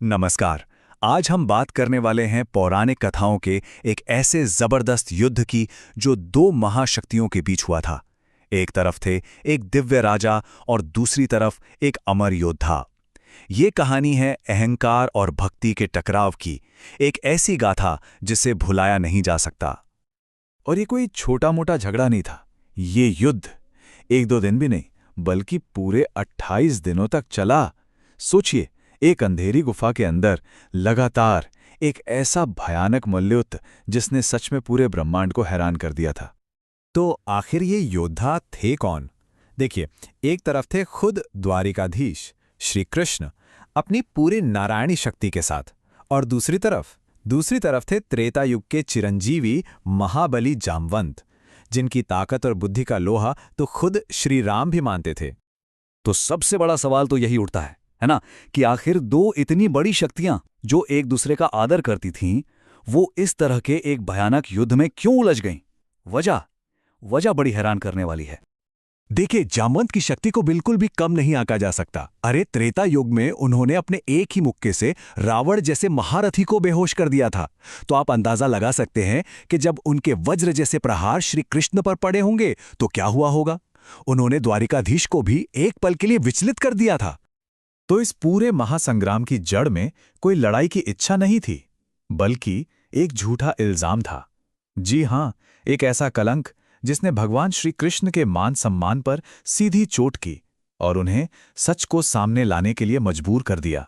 नमस्कार। आज हम बात करने वाले हैं पौराणिक कथाओं के एक ऐसे जबरदस्त युद्ध की जो दो महाशक्तियों के बीच हुआ था। एक तरफ थे एक दिव्य राजा और दूसरी तरफ एक अमर योद्धा। ये कहानी है अहंकार और भक्ति के टकराव की, एक ऐसी गाथा जिसे भुलाया नहीं जा सकता। और ये कोई छोटा मोटा झगड़ा नहीं था। ये युद्ध एक दो दिन भी नहीं बल्कि पूरे 28 दिनों तक चला। सोचिए, एक अंधेरी गुफा के अंदर लगातार एक ऐसा भयानक मल्लयुद्ध जिसने सच में पूरे ब्रह्मांड को हैरान कर दिया था। तो आखिर ये योद्धा थे कौन? देखिए, एक तरफ थे खुद द्वारिकाधीश श्री कृष्ण अपनी पूरी नारायणी शक्ति के साथ, और दूसरी तरफ थे त्रेता युग के चिरंजीवी महाबली जामवंत, जिनकी ताकत और बुद्धि का लोहा तो खुद श्री राम भी मानते थे। तो सबसे बड़ा सवाल तो यही उठता है ना, कि आखिर दो इतनी बड़ी शक्तियां जो एक दूसरे का आदर करती थीं, वो इस तरह के एक भयानक युद्ध में क्यों उलझ गईं? वजह बड़ी हैरान करने वाली है। देखिए, जामवंत की शक्ति को बिल्कुल भी कम नहीं आंका जा सकता। अरे, त्रेता युग में उन्होंने अपने एक ही मुक्के से रावण जैसे महारथी को बेहोश कर दिया था। तो आप अंदाजा लगा सकते हैं कि जब उनके वज्र जैसे प्रहार श्री कृष्ण पर पड़े होंगे तो क्या हुआ होगा। उन्होंने द्वारिकाधीश को भी एक पल के लिए विचलित कर दिया था। तो इस पूरे महासंग्राम की जड़ में कोई लड़ाई की इच्छा नहीं थी, बल्कि एक झूठा इल्जाम था। जी हां, एक ऐसा कलंक जिसने भगवान श्री कृष्ण के मान सम्मान पर सीधी चोट की और उन्हें सच को सामने लाने के लिए मजबूर कर दिया।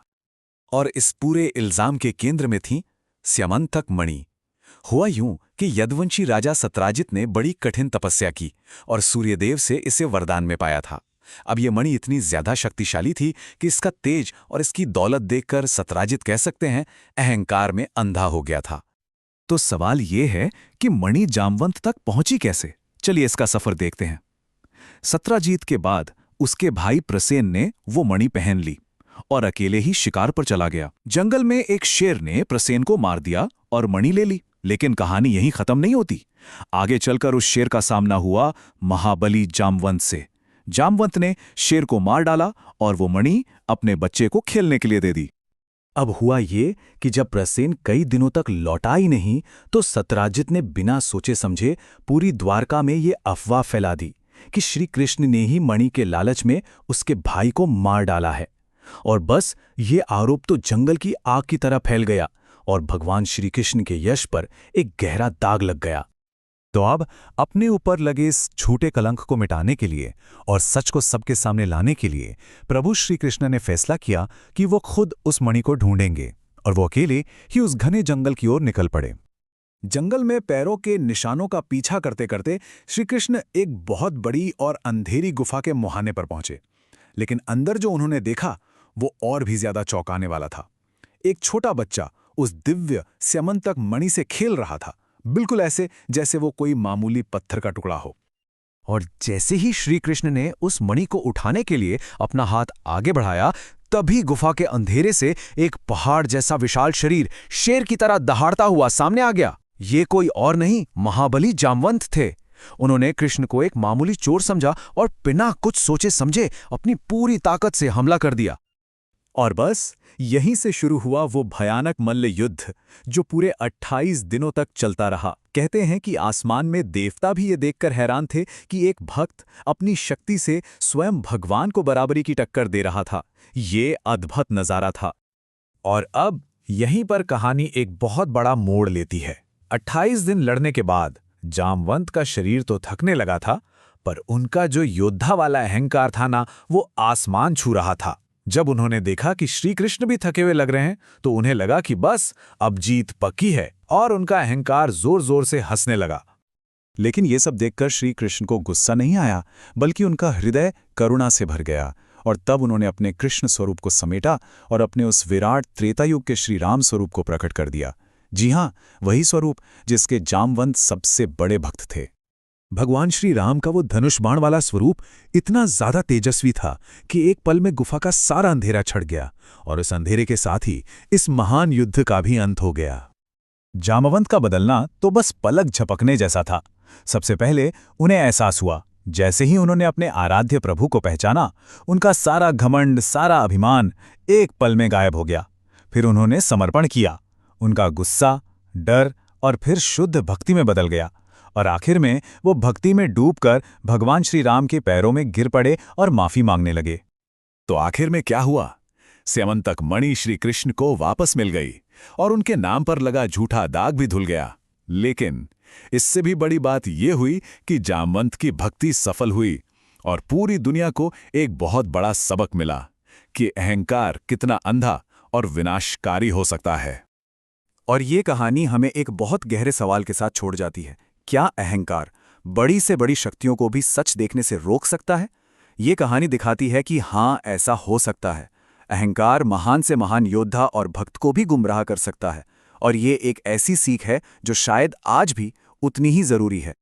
और इस पूरे इल्जाम के केंद्र में थी स्यमंतक मणि। हुआ यूं कि यदुवंशी राजा सत्राजित ने बड़ी कठिन तपस्या की और सूर्यदेव से इसे वरदान में पाया था। अब ये मणि इतनी ज्यादा शक्तिशाली थी कि इसका तेज और इसकी दौलत देखकर सत्राजित कह सकते हैं अहंकार में अंधा हो गया था। तो सवाल ये है कि मणि जामवंत तक पहुंची कैसे? चलिए इसका सफर देखते हैं। सत्राजीत के बाद उसके भाई प्रसेन ने वो मणि पहन ली और अकेले ही शिकार पर चला गया। जंगल में एक शेर ने प्रसेन को मार दिया और मणि ले ली। लेकिन कहानी यहीं खत्म नहीं होती। आगे चलकर उस शेर का सामना हुआ महाबली जामवंत से। जामवंत ने शेर को मार डाला और वो मणि अपने बच्चे को खेलने के लिए दे दी। अब हुआ ये कि जब प्रसेन कई दिनों तक लौटा ही नहीं, तो सत्राजित ने बिना सोचे समझे पूरी द्वारका में ये अफवाह फैला दी कि श्री कृष्ण ने ही मणि के लालच में उसके भाई को मार डाला है। और बस ये आरोप तो जंगल की आग की तरह फैल गया और भगवान श्री कृष्ण के यश पर एक गहरा दाग लग गया। तो अब अपने ऊपर लगे इस झूठे कलंक को मिटाने के लिए और सच को सबके सामने लाने के लिए प्रभु श्री कृष्ण ने फैसला किया कि वो खुद उस मणि को ढूंढेंगे और वो अकेले ही उस घने जंगल की ओर निकल पड़े। जंगल में पैरों के निशानों का पीछा करते करते श्री कृष्ण एक बहुत बड़ी और अंधेरी गुफा के मुहाने पर पहुंचे। लेकिन अंदर जो उन्होंने देखा वो और भी ज्यादा चौंकाने वाला था। एक छोटा बच्चा उस दिव्य स्यमंतक मणि से खेल रहा था, बिल्कुल ऐसे जैसे वो कोई मामूली पत्थर का टुकड़ा हो। और जैसे ही श्री कृष्ण ने उस मणि को उठाने के लिए अपना हाथ आगे बढ़ाया, तभी गुफा के अंधेरे से एक पहाड़ जैसा विशाल शरीर शेर की तरह दहाड़ता हुआ सामने आ गया। ये कोई और नहीं, महाबली जामवंत थे। उन्होंने कृष्ण को एक मामूली चोर समझा और बिना कुछ सोचे समझे अपनी पूरी ताकत से हमला कर दिया। और बस यहीं से शुरू हुआ वो भयानक मल्ल युद्ध जो पूरे 28 दिनों तक चलता रहा। कहते हैं कि आसमान में देवता भी ये देखकर हैरान थे कि एक भक्त अपनी शक्ति से स्वयं भगवान को बराबरी की टक्कर दे रहा था। ये अद्भुत नजारा था। और अब यहीं पर कहानी एक बहुत बड़ा मोड़ लेती है। 28 दिन लड़ने के बाद जामवंत का शरीर तो थकने लगा था, पर उनका जो योद्धा वाला अहंकार था ना, वो आसमान छू रहा था। जब उन्होंने देखा कि श्री कृष्ण भी थके हुए लग रहे हैं, तो उन्हें लगा कि बस अब जीत पक्की है और उनका अहंकार जोर जोर से हंसने लगा। लेकिन ये सब देखकर श्री कृष्ण को गुस्सा नहीं आया, बल्कि उनका हृदय करुणा से भर गया। और तब उन्होंने अपने कृष्ण स्वरूप को समेटा और अपने उस विराट त्रेतायुग के श्री राम स्वरूप को प्रकट कर दिया। जी हां, वही स्वरूप जिसके जामवंत सबसे बड़े भक्त थे। भगवान श्री राम का वो धनुष बाण वाला स्वरूप इतना ज्यादा तेजस्वी था कि एक पल में गुफा का सारा अंधेरा छट गया और उस अंधेरे के साथ ही इस महान युद्ध का भी अंत हो गया। जामवंत का बदलना तो बस पलक झपकने जैसा था। सबसे पहले उन्हें एहसास हुआ जैसे ही उन्होंने अपने आराध्य प्रभु को पहचाना, उनका सारा घमंड, सारा अभिमान एक पल में गायब हो गया। फिर उन्होंने समर्पण किया। उनका गुस्सा, डर और फिर शुद्ध भक्ति में बदल गया, और आखिर में वो भक्ति में डूबकर भगवान श्री राम के पैरों में गिर पड़े और माफी मांगने लगे। तो आखिर में क्या हुआ? स्यमंतक मणि श्री कृष्ण को वापस मिल गई और उनके नाम पर लगा झूठा दाग भी धुल गया। लेकिन इससे भी बड़ी बात यह हुई कि जामवंत की भक्ति सफल हुई और पूरी दुनिया को एक बहुत बड़ा सबक मिला कि अहंकार कितना अंधा और विनाशकारी हो सकता है। और ये कहानी हमें एक बहुत गहरे सवाल के साथ छोड़ जाती है। क्या अहंकार बड़ी से बड़ी शक्तियों को भी सच देखने से रोक सकता है? ये कहानी दिखाती है कि हाँ, ऐसा हो सकता है। अहंकार महान से महान योद्धा और भक्त को भी गुमराह कर सकता है, और ये एक ऐसी सीख है जो शायद आज भी उतनी ही जरूरी है।